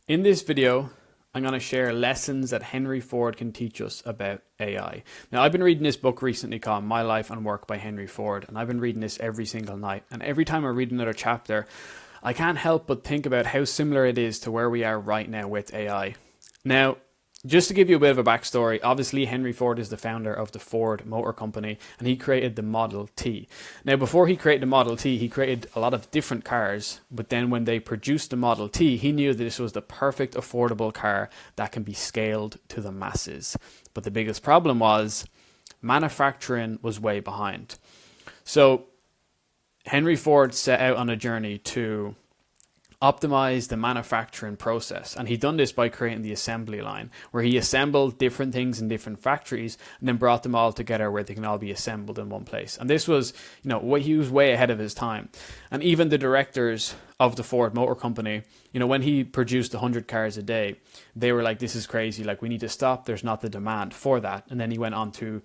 In this video, I'm going to share lessons that Henry Ford can teach us about AI. Now, I've been reading this book recently called My Life and Work by Henry Ford, and I've been reading this every single night. And every time I read another chapter, I can't help but think about how similar it is to where we are right now with AI. Now, just to give you a bit of a backstory, obviously Henry Ford is the founder of the Ford Motor Company, and he created the Model T. Now, before he created the Model T, he created a lot of different cars, but then when they produced the Model T, he knew that this was the perfect affordable car that can be scaled to the masses. But the biggest problem was manufacturing was way behind. So Henry Ford set out on a journey to optimize the manufacturing process, and he done this by creating the assembly line, where he assembled different things in different factories and then brought them all together where they can all be assembled in one place. And this was, he was way ahead of his time. And even the directors of the Ford Motor Company, when he produced 100 cars a day, they were like, this is crazy, like we need to stop, there's not the demand for that. And then he went on to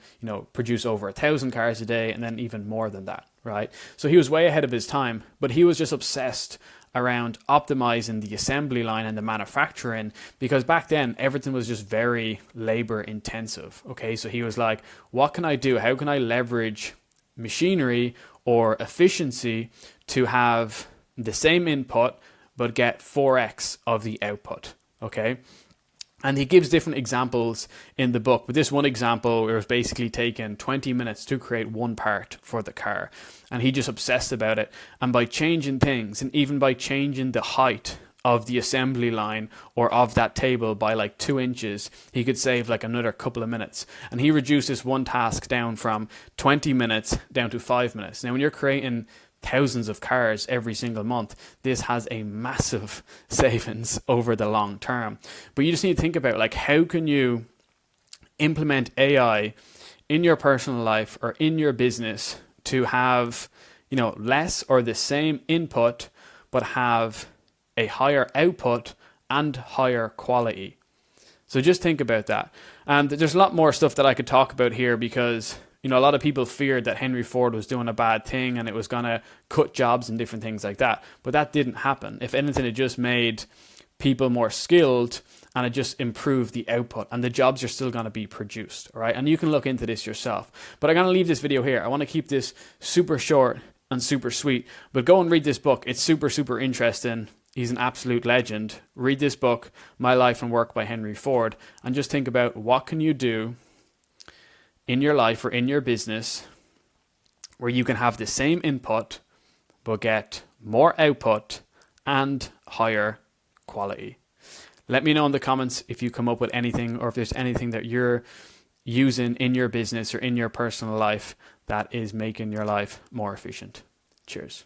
produce over 1,000 cars a day, and then even more than that, right? So he was way ahead of his time, but he was just obsessed around optimizing the assembly line and the manufacturing, because back then everything was just very labor intensive. Okay, so he was like, what can I do? How can I leverage machinery or efficiency to have the same input but get 4x of the output? Okay. And he gives different examples in the book. But this one example, it was basically taken 20 minutes to create one part for the car. And he just obsessed about it. And by changing things, and even by changing the height of the assembly line or of that table by like 2 inches, he could save like another couple of minutes. And he reduced this one task down from 20 minutes down to 5 minutes. Now, when you're creating thousands of cars every single month, this has a massive savings over the long term. But you just need to think about, like, how can you implement AI in your personal life or in your business to have less or the same input but have a higher output and higher quality. So just think about that. And there's a lot more stuff that I could talk about here, because a lot of people feared that Henry Ford was doing a bad thing and it was going to cut jobs and different things like that. But that didn't happen. If anything, it just made people more skilled, and it just improved the output, and the jobs are still going to be produced. All right. And you can look into this yourself. But I'm going to leave this video here. I want to keep this super short and super sweet. But go and read this book. It's super, super interesting. He's an absolute legend. Read this book, My Life and Work by Henry Ford, and just think about, what can you do in your life or in your business where you can have the same input but get more output and higher quality. Let me know in the comments if you come up with anything, or if there's anything that you're using in your business or in your personal life that is making your life more efficient. Cheers.